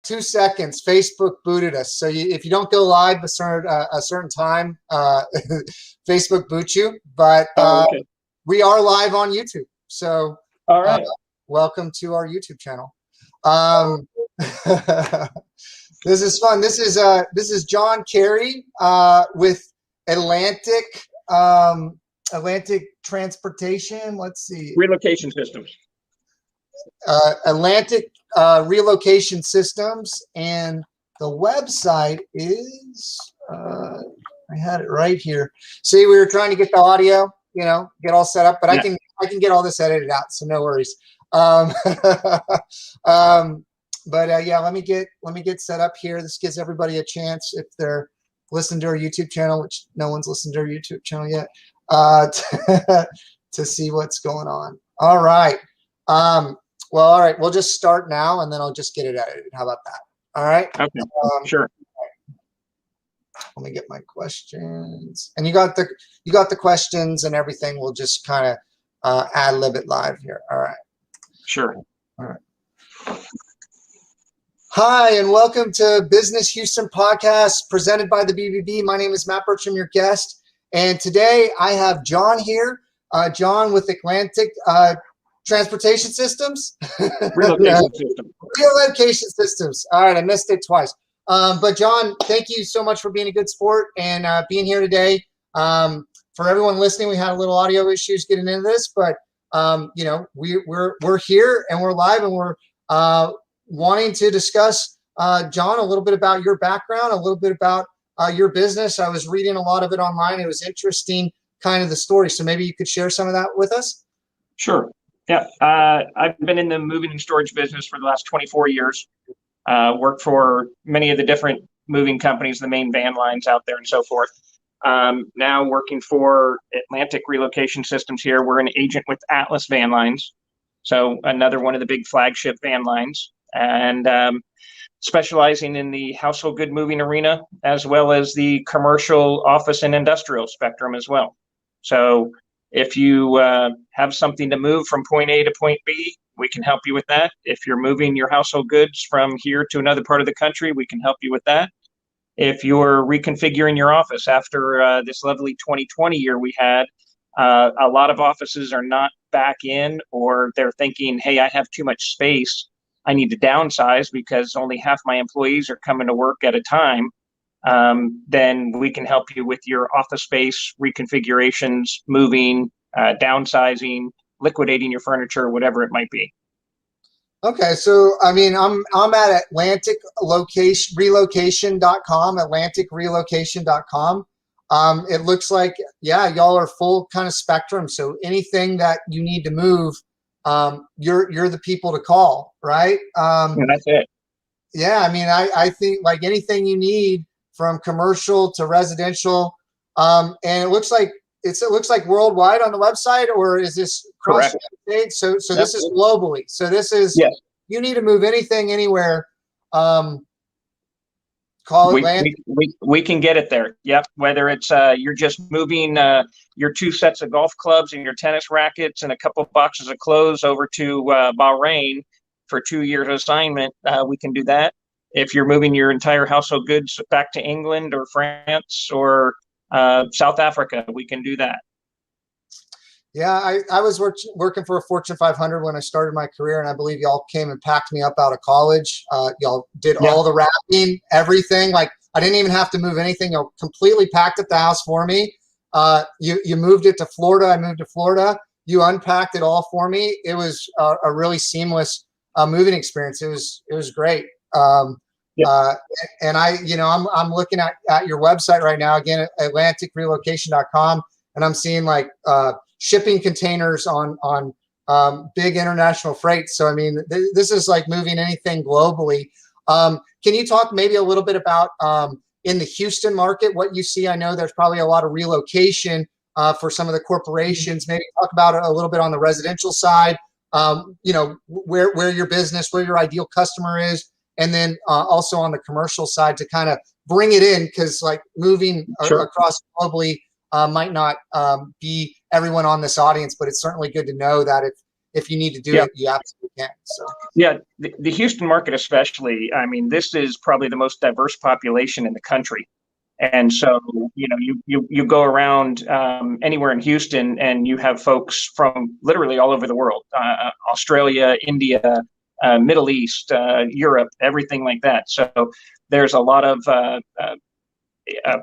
2 seconds, Facebook booted us. So if you don't go live a certain time, Facebook boots you. But okay. we are live on YouTube. So all right. Welcome to our YouTube channel. This is fun. This is John Carey with Atlantic Transportation. Let's see. Relocation Systems. Atlantic Relocation Systems, and the website is I had it right here. See, we were trying to get the audio, get all set up, but yeah. I can get all this edited out, so no worries. Yeah, let me get set up here. This gives everybody a chance, if they're listening to our YouTube channel, which no one's listened to our YouTube channel yet, to see what's going on. All right. Well, all right. We'll just start now, and then I'll just get it edited. How about that? All right. Okay. Sure. Let me get my questions, and you got the questions and everything. We'll just kind of ad-lib it live here. All right. Sure. All right. Hi, and welcome to Business Houston Podcast presented by the BBB. My name is Matt Bertram, your guest, and today I have John here. John with Atlantic Transportation Systems. Relocation Systems. Relocation Systems. All right, I missed it twice. But John, thank you so much for being a good sport and being here today. For everyone listening, we had a little audio issues getting into this, but we're here and we're live, and we're wanting to discuss, John, a little bit about your background, a little bit about your business. I was reading a lot of it online. It was interesting, kind of the story. So maybe you could share some of that with us. Sure. Yeah. I've been in the moving and storage business for the last 24 years. Worked for many of the different moving companies, the main van lines out there and so forth. Now working for Atlantic Relocation Systems here. We're an agent with Atlas Van Lines. So another one of the big flagship van lines, and specializing in the household good moving arena, as well as the commercial, office, and industrial spectrum as well. So if you have something to move from point A to point B, we can help you with that. If you're moving your household goods from here to another part of the country, we can help you with that. If you're reconfiguring your office after this lovely 2020 year we had, a lot of offices are not back in, or they're thinking, hey, I have too much space. I need to downsize because only half my employees are coming to work at a time. Then we can help you with your office space reconfigurations, moving, downsizing, liquidating your furniture, whatever it might be. Okay, so I mean, I'm at relocation.com, atlanticrelocation.com. It looks like, yeah, y'all are full kind of spectrum. So anything that you need to move, you're the people to call, right? And that's it. Yeah, I mean, I think like anything you need, from commercial to residential, and it looks like worldwide on the website, or is this across the United States? So this is globally. So this is, yes. You need to move anything anywhere. Call Atlantic. We can get it there. Yep. Whether it's you're just moving your 2 sets of golf clubs and your tennis rackets and a couple of boxes of clothes over to Bahrain for 2 years assignment, we can do that. If you're moving your entire household goods back to England or France or South Africa, we can do that. Yeah, I was working for a Fortune 500 when I started my career, and I believe y'all came and packed me up out of college. Y'all did all the wrapping, everything. Like, I didn't even have to move anything. Y'all completely packed up the house for me. You moved it to Florida. I moved to Florida. You unpacked it all for me. It was a really seamless moving experience. It was great. And I'm looking at your website right now, again, at atlanticrelocation.com, and I'm seeing like shipping containers on big international freight. So I mean, this is like moving anything globally. Can you talk maybe a little bit about in the Houston market what you see? I know there's probably a lot of relocation for some of the corporations. Maybe talk about it a little bit on the residential side. Where your business, where your ideal customer is. And then also on the commercial side to kind of bring it in, because like moving across globally might not be everyone on this audience, but it's certainly good to know that if you need to do it, you absolutely can. So yeah, the Houston market especially, I mean, this is probably the most diverse population in the country. And so, you go around anywhere in Houston and you have folks from literally all over the world, Australia, India, Middle East, Europe, everything like that. So there's a lot of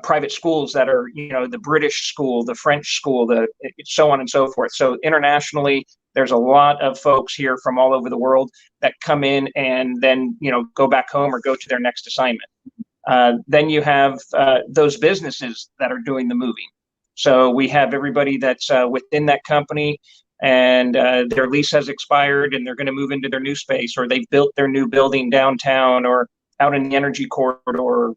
private schools that are, the British school, the French school, the so on and so forth. So internationally, there's a lot of folks here from all over the world that come in and then, go back home or go to their next assignment. Then you have those businesses that are doing the moving. So we have everybody that's within that company, and their lease has expired and they're going to move into their new space, or they've built their new building downtown or out in the energy corridor,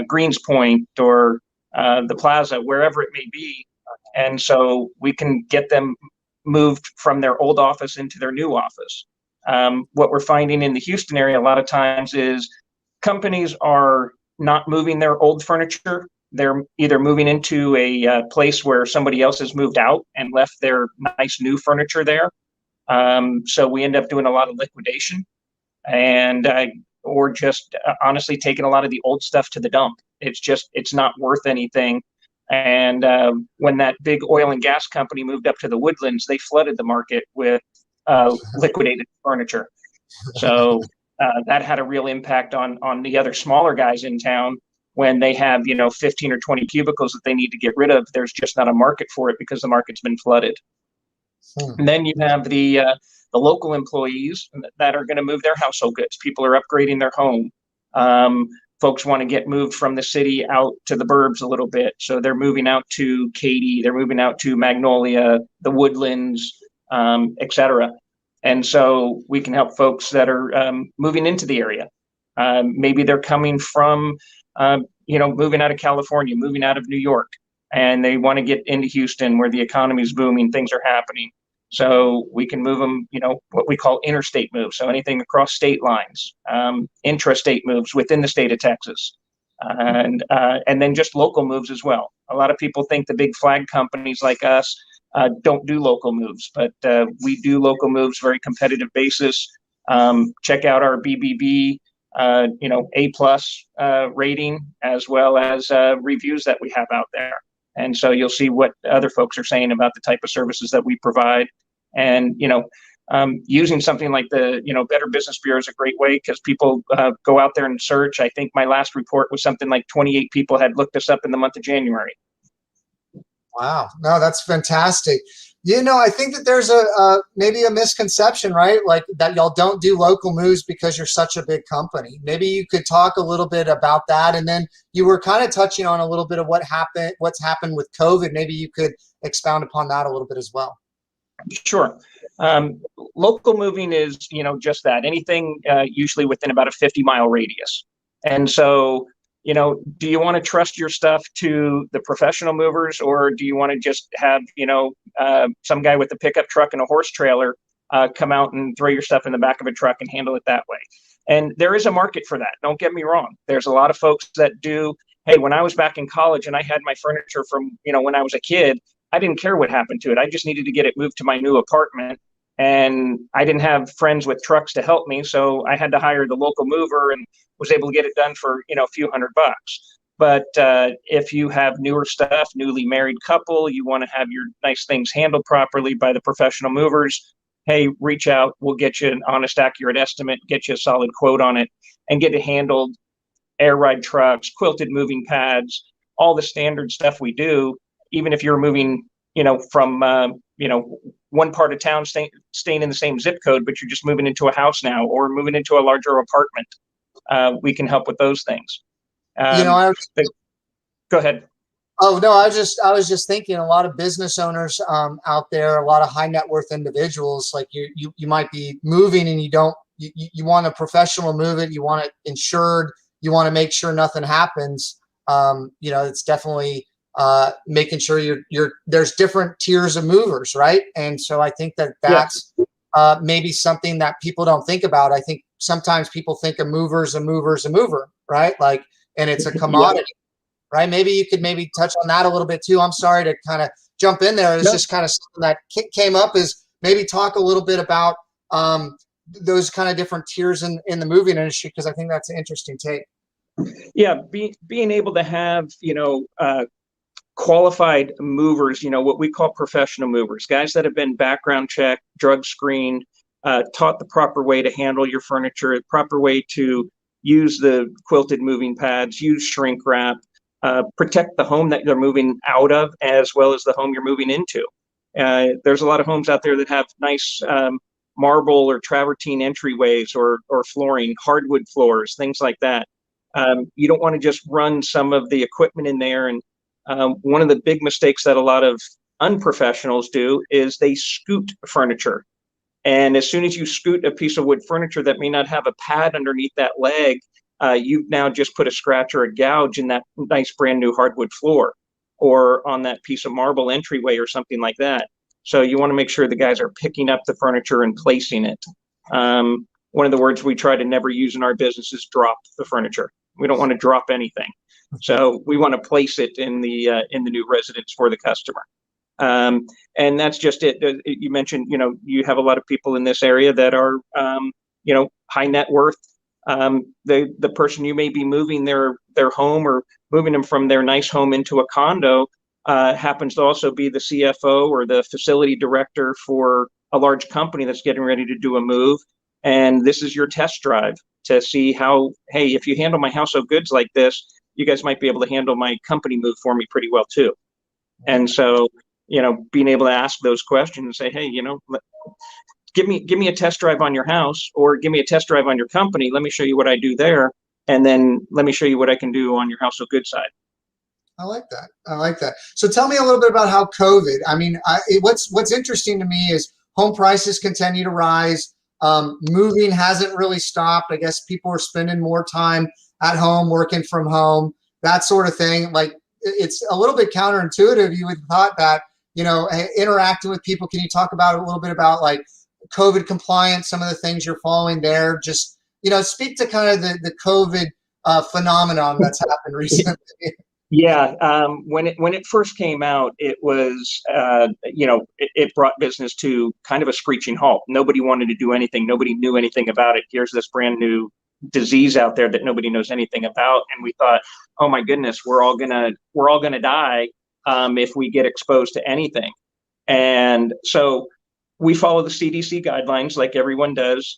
Greens Point, or the plaza, wherever it may be. And so we can get them moved from their old office into their new office. What we're finding in the Houston area a lot of times is companies are not moving their old furniture. They're either moving into a place where somebody else has moved out and left their nice new furniture there. So we end up doing a lot of liquidation, and or just honestly taking a lot of the old stuff to the dump. It's not worth anything. And when that big oil and gas company moved up to the Woodlands, they flooded the market with liquidated furniture. So that had a real impact on the other smaller guys in town. When they have 15 or 20 cubicles that they need to get rid of, there's just not a market for it because the market's been flooded. And then you have the local employees that are going to move their household goods. People are upgrading their home. Folks want to get moved from the city out to the burbs a little bit, so they're moving out to Katy, they're moving out to Magnolia, the Woodlands, etc. And so we can help folks that are moving into the area. Maybe they're coming from, moving out of California, moving out of New York, and they want to get into Houston where the economy is booming, things are happening. So we can move them, what we call interstate moves. So anything across state lines, intrastate moves within the state of Texas, and then just local moves as well. A lot of people think the big flag companies like us don't do local moves, but we do local moves, very competitive basis. Check out our BBB, A+ rating, as well as reviews that we have out there. And so you'll see what other folks are saying about the type of services that we provide. And, using something like the, Better Business Bureau is a great way because people go out there and search. I think my last report was something like 28 people had looked us up in the month of January. Wow. No, that's fantastic. I think that there's maybe a misconception, right? Like that y'all don't do local moves because you're such a big company. Maybe you could talk a little bit about that. And then you were kind of touching on a little bit of what's happened with COVID. Maybe you could expound upon that a little bit as well. Sure. Local moving is, just that, anything usually within about a 50-mile radius. And so, do you want to trust your stuff to the professional movers, or do you want to just have, some guy with a pickup truck and a horse trailer come out and throw your stuff in the back of a truck and handle it that way? And there is a market for that. Don't get me wrong. There's a lot of folks that do, hey, when I was back in college and I had my furniture from, when I was a kid, I didn't care what happened to it. I just needed to get it moved to my new apartment. And I didn't have friends with trucks to help me, so I had to hire the local mover and was able to get it done for, a few $100. But if you have newer stuff, newly married couple, you want to have your nice things handled properly by the professional movers, hey, reach out. We'll get you an honest, accurate estimate, get you a solid quote on it, and get it handled. Air ride trucks, quilted moving pads, all the standard stuff we do. Even if you're moving, from, one part of town, staying in the same zip code, but you're just moving into a house now or moving into a larger apartment, we can help with those things. Go ahead. Oh, no, I was just thinking a lot of business owners out there, a lot of high net worth individuals, like you might be moving and you want a professional move it. You want it insured. You want to make sure nothing happens. It's definitely making sure there's different tiers of movers, right? And so I think that's maybe something that people don't think about. I think sometimes people think a mover's a mover, right? Like, and it's a commodity, right? Maybe you could touch on that a little bit too. I'm sorry to kind of jump in there. It's just kind of something that came up is maybe talk a little bit about those kind of different tiers in the moving industry, because I think that's an interesting take. Yeah, being able to have, qualified movers, what we call professional movers, guys that have been background checked, drug screened, taught the proper way to handle your furniture, the proper way to use the quilted moving pads, use shrink wrap, protect the home that you're moving out of as well as the home you're moving into. There's a lot of homes out there that have nice marble or travertine entryways or flooring, hardwood floors, things like that. You don't want to just run some of the equipment in there. And one of the big mistakes that a lot of unprofessionals do is they scoot furniture. And as soon as you scoot a piece of wood furniture that may not have a pad underneath that leg, you've now just put a scratch or a gouge in that nice brand new hardwood floor or on that piece of marble entryway or something like that. So you want to make sure the guys are picking up the furniture and placing it. One of the words we try to never use in our business is drop the furniture. We don't want to drop anything. So we want to place it in the new residence for the customer. And that's just it. You mentioned, you have a lot of people in this area that are, high net worth. The person you may be moving their home or moving them from their nice home into a condo happens to also be the CFO or the facility director for a large company that's getting ready to do a move. And this is your test drive to see how, hey, if you handle my household goods like this, you guys might be able to handle my company move for me pretty well too. And so, being able to ask those questions and say, hey, give me a test drive on your house or give me a test drive on your company. Let me show you what I do there. And then let me show you what I can do on your household goods side. I like that. So tell me a little bit about how COVID, what's interesting to me is home prices continue to rise. Moving hasn't really stopped. I guess people are spending more time at home, working from home, that sort of thing. Like, it's a little bit counterintuitive. You would have thought that, interacting with people. Can you talk about a little bit about like COVID compliance, some of the things you're following there? Just, speak to kind of the COVID phenomenon that's happened recently. Yeah, when it first came out, it was, it brought business to kind of a screeching halt. Nobody wanted to do anything. Nobody knew anything about it. Here's this brand new disease out there that nobody knows anything about, and we thought, oh my goodness, we're all gonna die if we get exposed to anything. And so we follow the CDC guidelines like everyone does.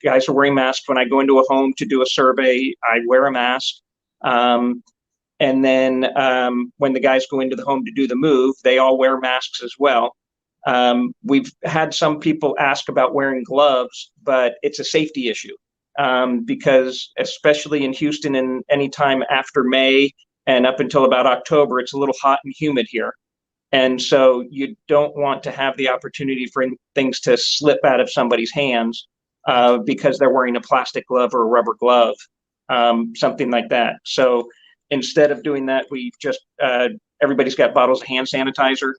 Guys are wearing masks. When I go into a home to do a survey, I wear a mask. And then when the guys go into the home to do the move, they all wear masks as well. We've had some people ask about wearing gloves, but it's a safety issue because especially in Houston and anytime after May and up until about October, it's a little hot and humid here. And so you don't want to have the opportunity for things to slip out of somebody's hands because they're wearing a plastic glove or a rubber glove, something like that. So instead of doing that, we just, everybody's got bottles of hand sanitizer.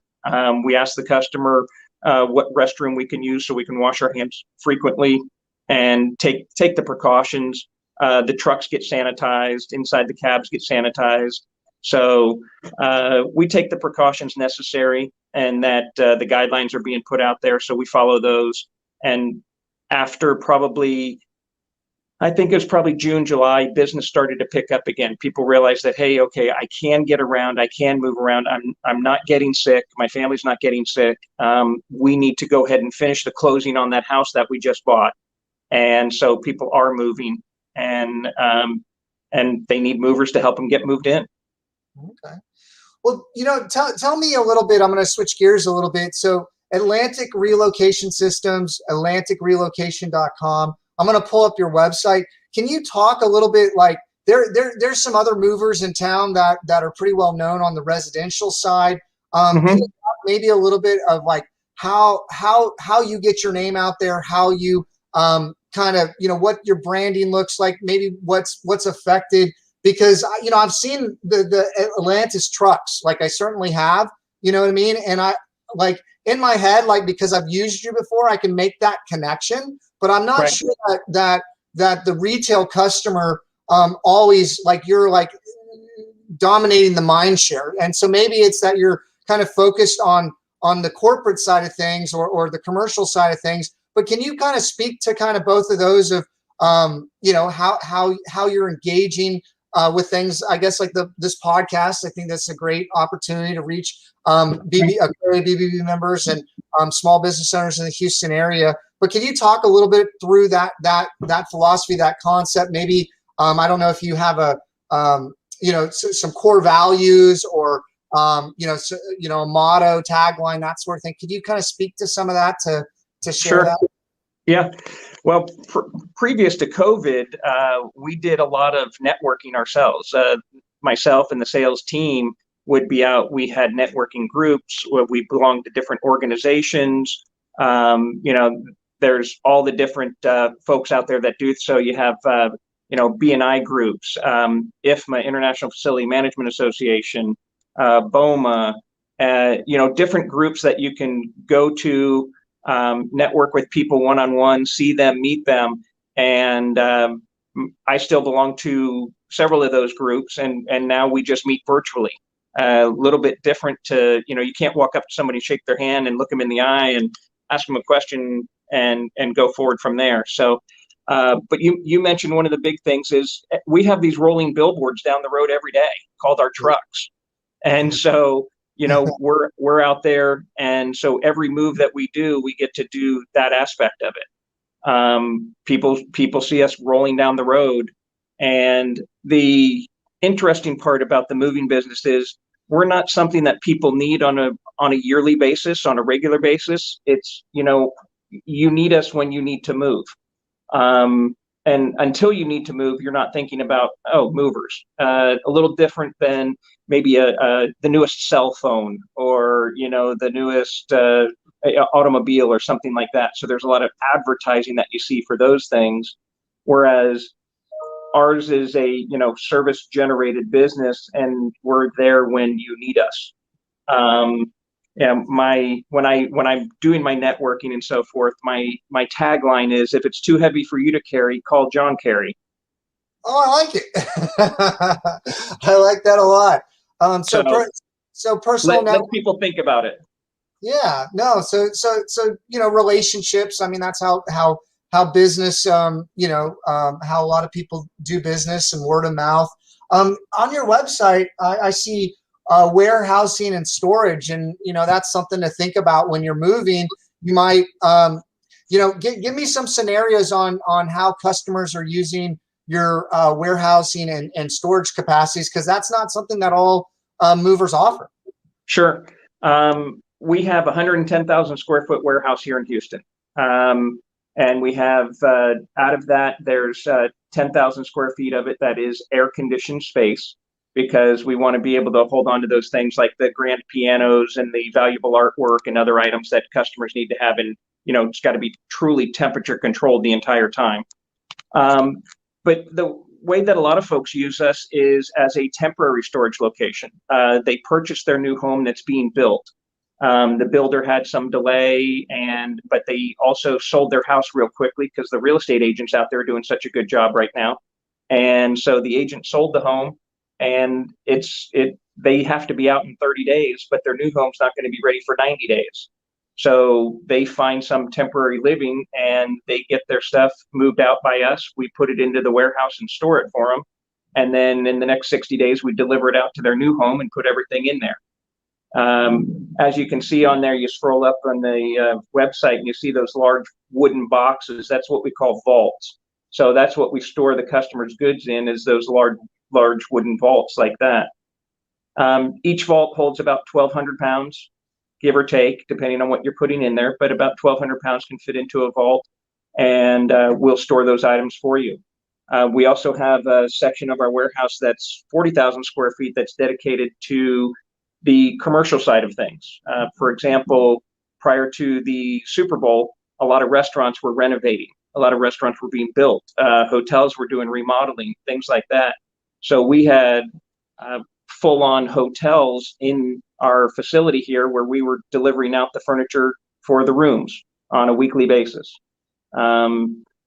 We ask the customer what restroom we can use so we can wash our hands frequently and take the precautions. The trucks get sanitized, inside the cabs get sanitized. So we take the precautions necessary and that the guidelines are being put out there. So we follow those. And after I think it was probably June, July, business started to pick up again. People realized that, hey, okay, I can get around, I can move around. I'm not getting sick. My family's not getting sick. We need to go ahead and finish the closing on that house that we just bought. And so people are moving and they need movers to help them get moved in. Okay. Well, tell me a little bit. I'm going to switch gears a little bit. So Atlantic Relocation Systems, atlanticrelocation.com. I'm going to pull up your website. Can you talk a little bit, like there's some other movers in town that are pretty well known on the residential side. Can you talk maybe a little bit of like how you get your name out there, how you kind of, what your branding looks like, maybe what's affected, because I've seen the Atlantis trucks, like I certainly have, you know what I mean? And I like in my head, like, because I've used you before, I can make that connection. But I'm not sure that the retail customer always, like, you're like dominating the mind share. And so maybe it's that you're kind of focused on on the corporate side of things or the commercial side of things. But can you kind of speak to kind of both of those of how you're engaging with things? I guess like this podcast. I think that's a great opportunity to reach BBB members and small business owners in the Houston area. But can you talk a little bit through that philosophy, that concept? Maybe I don't know if you have some core values or a motto, tagline, that sort of thing. Could you kind of speak to some of that to share that? Yeah. Well, previous to COVID, we did a lot of networking ourselves. Myself and the sales team would be out. We had networking groups where we belonged to different organizations. There's all the different folks out there that do. So you have, B&I groups, IFMA, International Facility Management Association, BOMA, different groups that you can go to, network with people one-on-one, see them, meet them. And I still belong to several of those groups, and now we just meet virtually. A little bit different to, you can't walk up to somebody, shake their hand and look them in the eye and ask them a question and go forward from there. So, but you mentioned one of the big things is we have these rolling billboards down the road every day called our trucks. And so, we're out there. And so every move that we do, we get to do that aspect of it. People see us rolling down the road. And the interesting part about the moving business is we're not something that people need on a yearly basis, on a regular basis. It's, you need us when you need to move. And until you need to move, you're not thinking about, movers. A little different than maybe the newest cell phone or, the newest automobile or something like that. So there's a lot of advertising that you see for those things. Whereas ours is a, service generated business, and we're there when you need us. When I'm doing my networking and so forth, my tagline is, if it's too heavy for you to carry, call John Carey. Oh, I like it. I like that a lot. So personal. Let people think about it. Yeah, no. So relationships. I mean, that's how business. How a lot of people do business, and word of mouth. On your website, I see warehousing and storage, and that's something to think about when you're moving. You might give me some scenarios on how customers are using your warehousing and storage capacities, because that's not something that all movers offer. Sure. We have 110,000 square foot warehouse here in Houston, and we have out of that, there's 10,000 square feet of it that is air conditioned space, because we want to be able to hold on to those things like the grand pianos and the valuable artwork and other items that customers need to have. And, it's got to be truly temperature controlled the entire time. But the way that a lot of folks use us is as a temporary storage location. They purchase their new home that's being built. The builder had some delay, but they also sold their house real quickly because the real estate agents out there are doing such a good job right now. And so the agent sold the home, and they have to be out in 30 days, but their new home's not going to be ready for 90 days. So they find some temporary living, and they get their stuff moved out by us. We put it into the warehouse and store it for them. And then in the next 60 days, we deliver it out to their new home and put everything in there. As you can see on there, you scroll up on the website and you see those large wooden boxes. That's what we call vaults. So that's what we store the customer's goods in, is those large wooden vaults like that. Each vault holds about 1,200 pounds, give or take, depending on what you're putting in there, but about 1,200 pounds can fit into a vault, and we'll store those items for you. We also have a section of our warehouse that's 40,000 square feet that's dedicated to the commercial side of things. For example, prior to the Super Bowl, a lot of restaurants were renovating. A lot of restaurants were being built. Hotels were doing remodeling, things like that. So we had full-on hotels in our facility here where we were delivering out the furniture for the rooms on a weekly basis.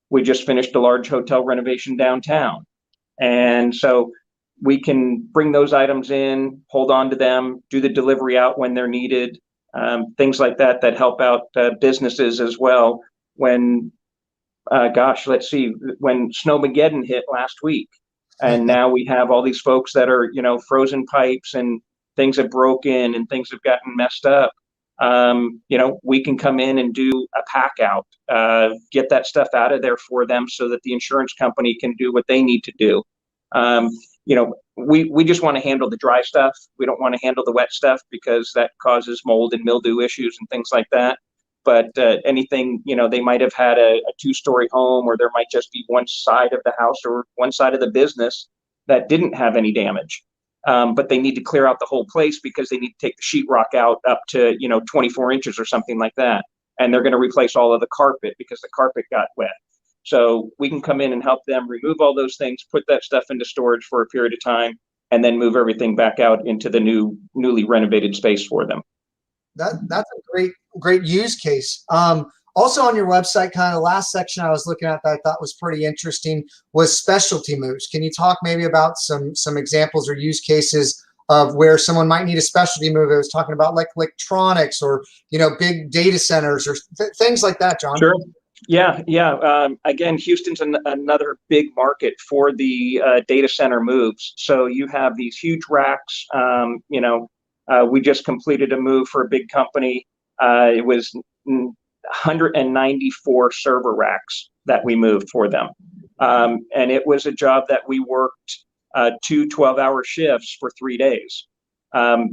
We just finished a large hotel renovation downtown. And so we can bring those items in, hold on to them, do the delivery out when they're needed. things like that that help out businesses as well. When, let's see, when Snowmageddon hit last week, and now we have all these folks that are, frozen pipes and things have broken and things have gotten messed up. We can come in and do a pack out, get that stuff out of there for them so that the insurance company can do what they need to do. We just want to handle the dry stuff. We don't want to handle the wet stuff because that causes mold and mildew issues and things like that. But anything, they might have had a 2-story home, or there might just be one side of the house or one side of the business that didn't have any damage. But they need to clear out the whole place because they need to take the sheetrock out up to, 24 inches or something like that. And they're going to replace all of the carpet because the carpet got wet. So we can come in and help them remove all those things, put that stuff into storage for a period of time, and then move everything back out into the newly renovated space for them. That's a great use case. Also on your website, kind of the last section I was looking at that I thought was pretty interesting was specialty moves. Can you talk maybe about some examples or use cases of where someone might need a specialty move? I was talking about like electronics or, big data centers or things like that, John. Sure. Yeah. Again, Houston's another big market for the data center moves. So you have these huge racks. We just completed a move for a big company. It was 194 server racks that we moved for them. And it was a job that we worked 2 12-hour shifts for 3 days.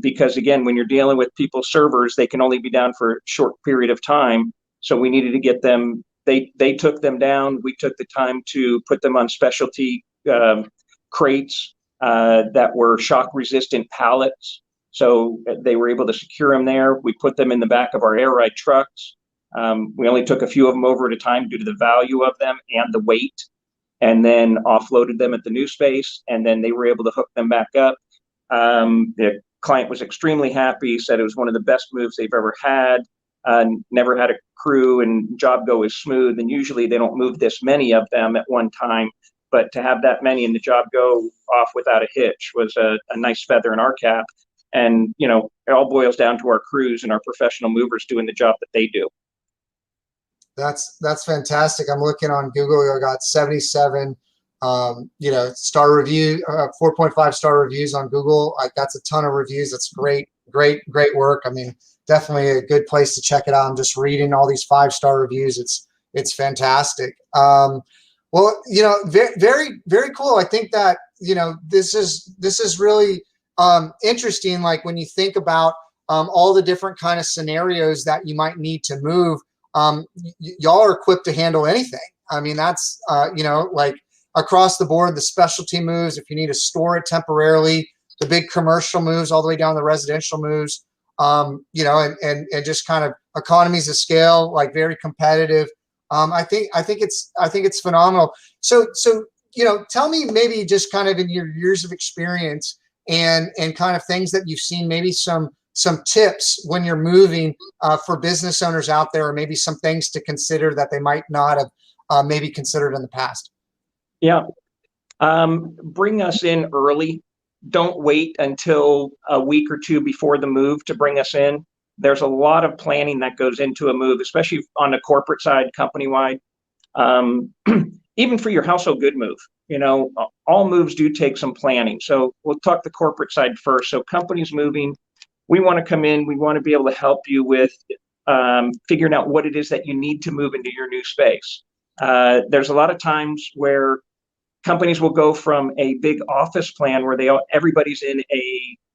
Because again, when you're dealing with people's servers, they can only be down for a short period of time. So we needed to get them, they took them down. We took the time to put them on specialty crates that were shock resistant pallets. So they were able to secure them there. We put them in the back of our air ride trucks. We only took a few of them over at a time due to the value of them and the weight, and then offloaded them at the new space, and then they were able to hook them back up. The client was extremely happy, said it was one of the best moves they've ever had. Never had a crew and job go as smooth, and usually they don't move this many of them at one time, but to have that many and the job go off without a hitch was a nice feather in our cap. And it all boils down to our crews and our professional movers doing the job that they do. That's fantastic. I'm looking on Google. I got 77 star review, 4.5 star reviews on Google. That's a ton of reviews. That's great work. I mean, definitely a good place to check it out. I'm just reading all these 5-star reviews. It's fantastic. Well, very, very cool. I think that, this is really interesting. Like when you think about all the different kind of scenarios that you might need to move, y'all are equipped to handle anything. I mean, that's, like across the board, the specialty moves, if you need to store it temporarily, the big commercial moves all the way down the residential moves, and just kind of economies of scale, like very competitive. I think it's phenomenal. So, tell me maybe just kind of in your years of experience and kind of things that you've seen, maybe some tips when you're moving for business owners out there, or maybe some things to consider that they might not have maybe considered in the past. Yeah. Bring us in early. Don't wait until a week or two before the move to bring us in. There's a lot of planning that goes into a move, especially on the corporate side, company-wide. Even for your household good move, all moves do take some planning. So we'll talk the corporate side first. So companies moving, we want to come in, we want to be able to help you with figuring out what it is that you need to move into your new space. There's a lot of times where companies will go from a big office plan where everybody's in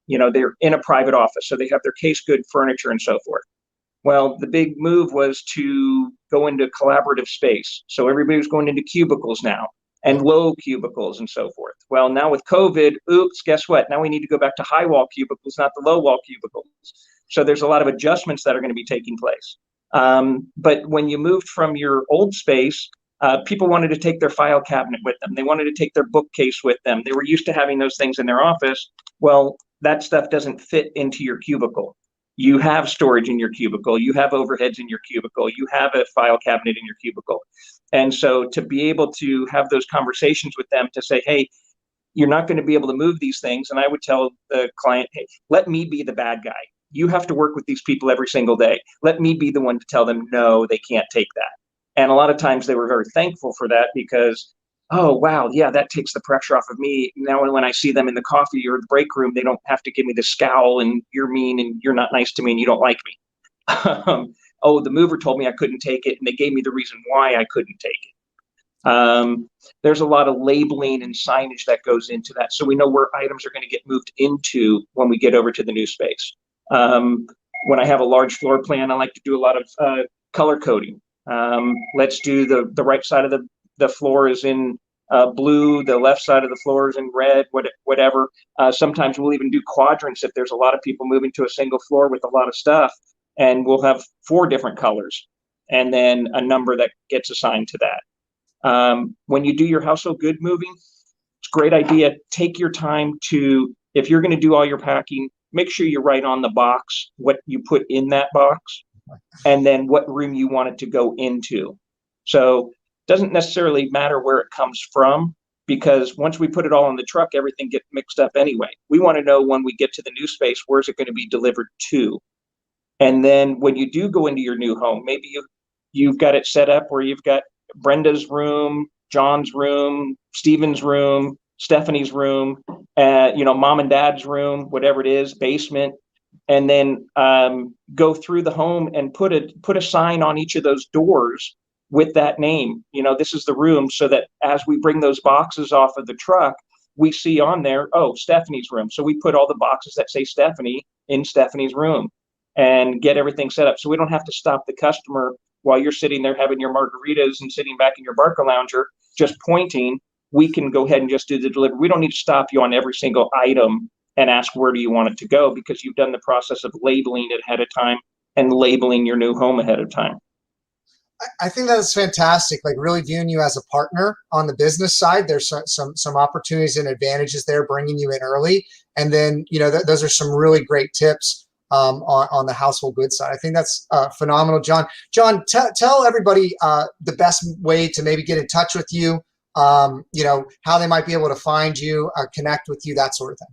they're in a private office, so they have their case good furniture and so forth. Well, the big move was to go into collaborative space. So everybody's going into cubicles now, and low cubicles and so forth. Well, now with COVID, oops, guess what? Now we need to go back to high wall cubicles, not the low wall cubicles. So there's a lot of adjustments that are going to be taking place. But when you moved from your old space, people wanted to take their file cabinet with them. They wanted to take their bookcase with them. They were used to having those things in their office. Well, that stuff doesn't fit into your cubicle. You have storage in your cubicle. You have overheads in your cubicle. You have a file cabinet in your cubicle. And so to be able to have those conversations with them to say, hey, you're not going to be able to move these things. And I would tell the client, hey, let me be the bad guy. You have to work with these people every single day. Let me be the one to tell them, no, they can't take that. And a lot of times they were very thankful for that because, oh, wow, yeah, that takes the pressure off of me. Now when I see them in the coffee or the break room, they don't have to give me the scowl and you're mean and you're not nice to me and you don't like me. Oh, the mover told me I couldn't take it and they gave me the reason why I couldn't take it. There's a lot of labeling and signage that goes into that. So we know where items are going to get moved into when we get over to the new space. When I have a large floor plan, I like to do a lot of color coding. Let's do the right side of the floor is in blue, the left side of the floor is in red, whatever. Sometimes we'll even do quadrants if there's a lot of people moving to a single floor with a lot of stuff, and we'll have 4 different colors and then a number that gets assigned to that. When you do your household good moving, it's a great idea. Take your time to, if you're going to do all your packing, make sure you write on the box what you put in that box and then what room you want it to go into. So it doesn't necessarily matter where it comes from, because once we put it all in the truck, everything gets mixed up anyway. We want to know when we get to the new space, where's it going to be delivered to? And then when you do go into your new home, maybe you've got it set up where you've got Brenda's room, John's room, Stephen's room, Stephanie's room, mom and dad's room, whatever it is, basement, and then go through the home and put a sign on each of those doors with that name. This is the room, so that as we bring those boxes off of the truck, we see on there, oh, Stephanie's room. So we put all the boxes that say Stephanie in Stephanie's room and get everything set up. So we don't have to stop the customer while you're sitting there having your margaritas and sitting back in your Barca Lounger, just pointing. We can go ahead and just do the delivery. We don't need to stop you on every single item and ask where do you want it to go, because you've done the process of labeling it ahead of time and labeling your new home ahead of time. I think that's fantastic. Like, really viewing you as a partner on the business side. There's some opportunities and advantages there, bringing you in early, and then those are some really great tips on the household goods side. I think that's phenomenal, John. John, tell everybody the best way to maybe get in touch with you. How they might be able to find you, connect with you, that sort of thing.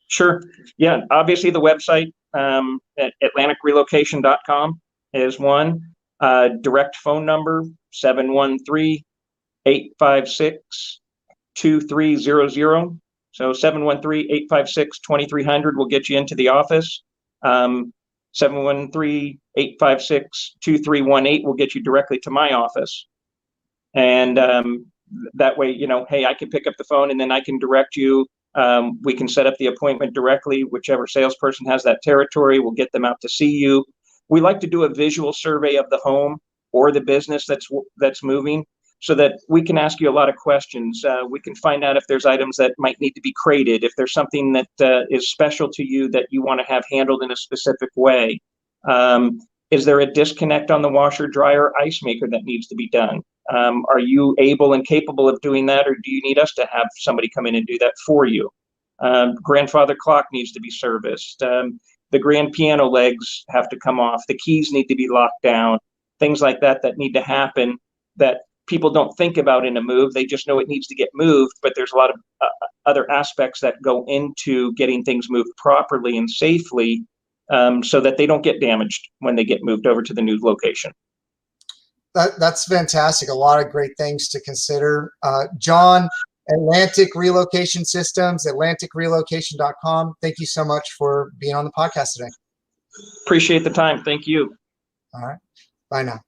Sure. Yeah. Obviously, the website at atlanticrelocation.com is one. Direct phone number 713-856-2300. So 713-856-2300 will get you into the office. 713-856-2318 will get you directly to my office. And that way, hey, I can pick up the phone and then I can direct you. We can set up the appointment directly. Whichever salesperson has that territory, we'll get them out to see you. We like to do a visual survey of the home or the business that's moving, so that we can ask you a lot of questions. We can find out if there's items that might need to be crated, if there's something that is special to you that you want to have handled in a specific way. Is there a disconnect on the washer, dryer, ice maker that needs to be done? Are you able and capable of doing that, or do you need us to have somebody come in and do that for you? Grandfather clock needs to be serviced. The grand piano legs have to come off. The keys need to be locked down. Things like that need to happen that people don't think about in a move. They just know it needs to get moved, but there's a lot of other aspects that go into getting things moved properly and safely, so that they don't get damaged when they get moved over to the new location. That's fantastic. A lot of great things to consider. John, Atlantic Relocation Systems, atlanticrelocation.com. Thank you so much for being on the podcast today. Appreciate the time. Thank you. All right. Bye now.